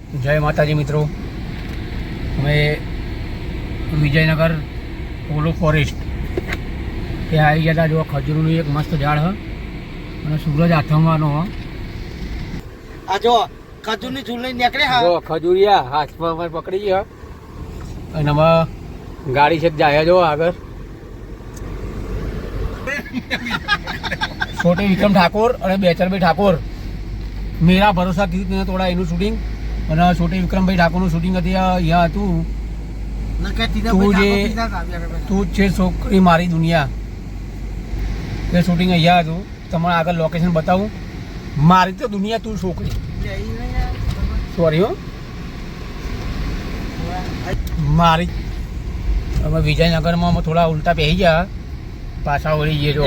જય માતાજી મિત્રો, અમે વિજયનગર પોલો ફોરેસ્ટ ત્યાં આવી ગયા હતા. જો ખજૂરનું એક મસ્ત ઝાડ હ અને સૂરજ આથમવાનો હ. આ જો ખજૂરની ઝૂલ લઈને નીકળે હા. જો ખજૂરિયા હાથમાં અમે પકડી ગયા અને અમે ગાડી છે જાય જો આગળ. છોટે વિક્રમ ઠાકોર અને બેચરભાઈ ઠાકોર મેરા ભરોસા કીધું થોડા એનું શૂટિંગ અને છોટે વિક્રમભાઈ ઠાકોરનું શૂટિંગ હતી અહીંયા હતું. તું છે છોકરી મારી દુનિયા એ શૂટિંગ અહીંયા હતું. તમારે આગળ લોકેશન બતાવું. મારી તો દુનિયા તું છોકરી સોરી હો મારી. અમે વિજયનગરમાં અમે થોડા ઉલટા બેસી ગયા પાછા વળી જઈએ. જો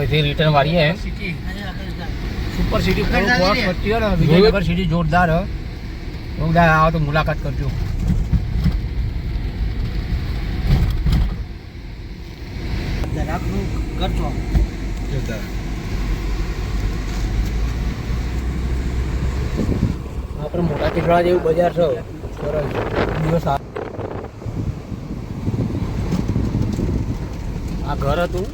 એથી રિટર્ન વાળીએ સુપર સિટી વિજયનગર સિટી જોરદાર હ. જોરદાર આવો તો મુલાકાત કરજો. આપણે મોટા ટીકડા જેવું બજાર છે. સરસ દિવસ આ ઘર હતું.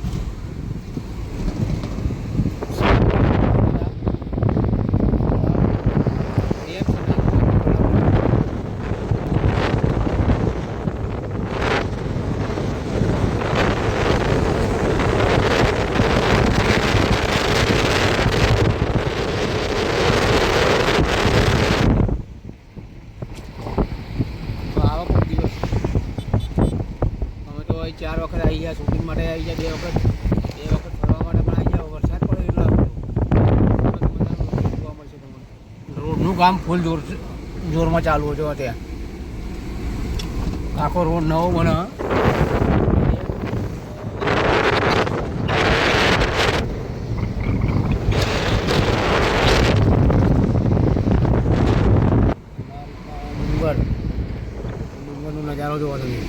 ચાર વખત આવી ગયા શૂટિંગ માટે આવી ગયા. બે વખત ફરવા માટે પણ આવી ગયા. વરસાદ પડે એટલે જોવા મળશે તમને. રોડનું કામ ફૂલ જોરમાં ચાલુ છે ત્યાં. આખો રોડ નવો બને. ડુંગરનો નજારો જોવા તમે.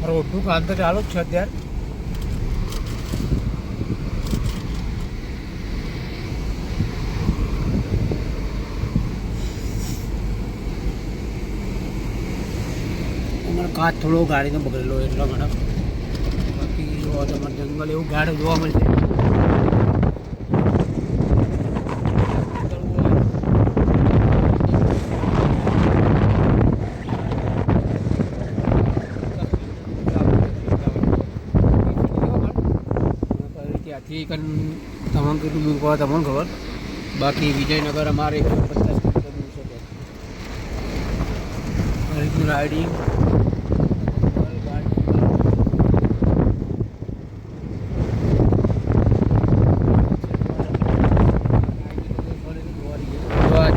રોડનું કામ તો ચાલુ જ છે અત્યારે. અમારો કાચ થોડો ગાડીનો બગડેલો એટલો મને. બાકી જોવા તમારે જંગલ એવું ગાડ જોવા મળશે. ત્યાંથી તમને કેટલું દૂર પડે તમને ખબર. બાકી વિજયનગર અમારે 150 કિલોમીટર દૂર છે. રીતનું રાઇડિંગ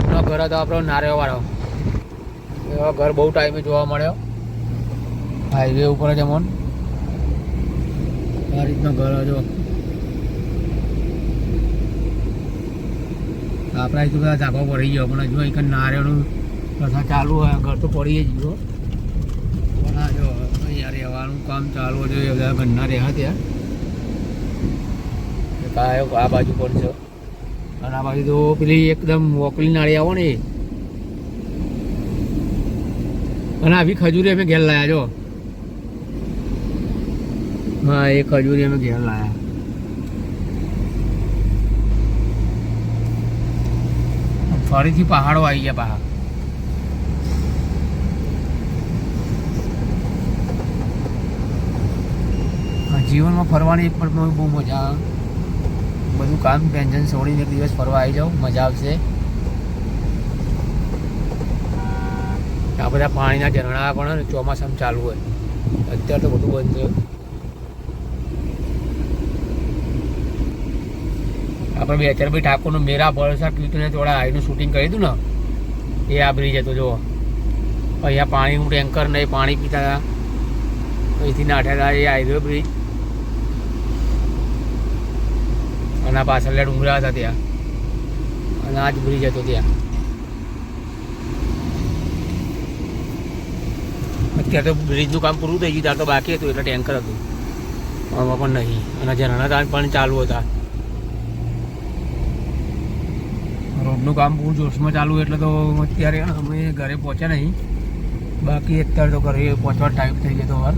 જૂનો ઘર હતો આપણો નારેવાળો. એવા ઘર બહુ ટાઈમે જોવા મળ્યો હાઈવે ઉપર જ. અમોન આ રીતનો ઘર હતો. આપણા અહીં તો બધા ધાબા પડી ગયો પણ હજુ અહીં નારિયેળનું પ્રથા ચાલુ હોય. ઘર તો પડી જ ગયો પણ આ જો અહીંયા રહેવાનું કામ ચાલુ છે. બધા ઘરના રહ્યા ત્યાં કાયો આ બાજુ પણ છે. અને આ બાજુ તો પેલી એકદમ વોકલી નાળી આવો ને. અને આવી ખજૂરી અમે ઘેર લાયા જો. હા એ ખજૂરી અમે ઘેર લાયા. ફરીથી પહાડો આવી ગયા પહાડ. જીવનમાં ફરવાની પણ બહુ મજા આવે. બધું કામ ટેન્શન છોડીને એક દિવસ ફરવા આવી જાઉં મજા આવશે. આ બધા પાણીના ઝરણા પણ ચોમાસામાં ચાલુ હોય. અત્યારે તો બધું બંધ છે. આપણે બેચરભાઈ ઠાકોરનું મેરા ભરોસા કીધું થોડા હાઈનું શૂટિંગ કરી હતું ને એ આ બ્રિજ હતો. જો અહીંયા પાણીનું ટેન્કર ને પાણી પીતા હતા. અહીંથી નાઠ્યા હતા એ હાઈવે બ્રિજ. અને આ પાછળ ડુંગરા હતા ત્યાં અને આ જ બ્રિજ હતો ત્યાં. અત્યારે તો બ્રિજનું કામ પૂરું થઈ ગયું. ત્યારે તો બાકી હતું એટલે ટેન્કર હતું. આમાં પણ નહીં. અને ઝરણા પણ ચાલુ હતા. રોડનું કામ બહુ જોશમાં ચાલુ એટલે તો અત્યારે અમે ઘરે પહોંચ્યા નહીં. બાકી અત્યારે તો ઘરે પહોંચવા ટાઈમ થઈ ગયો તો વાર.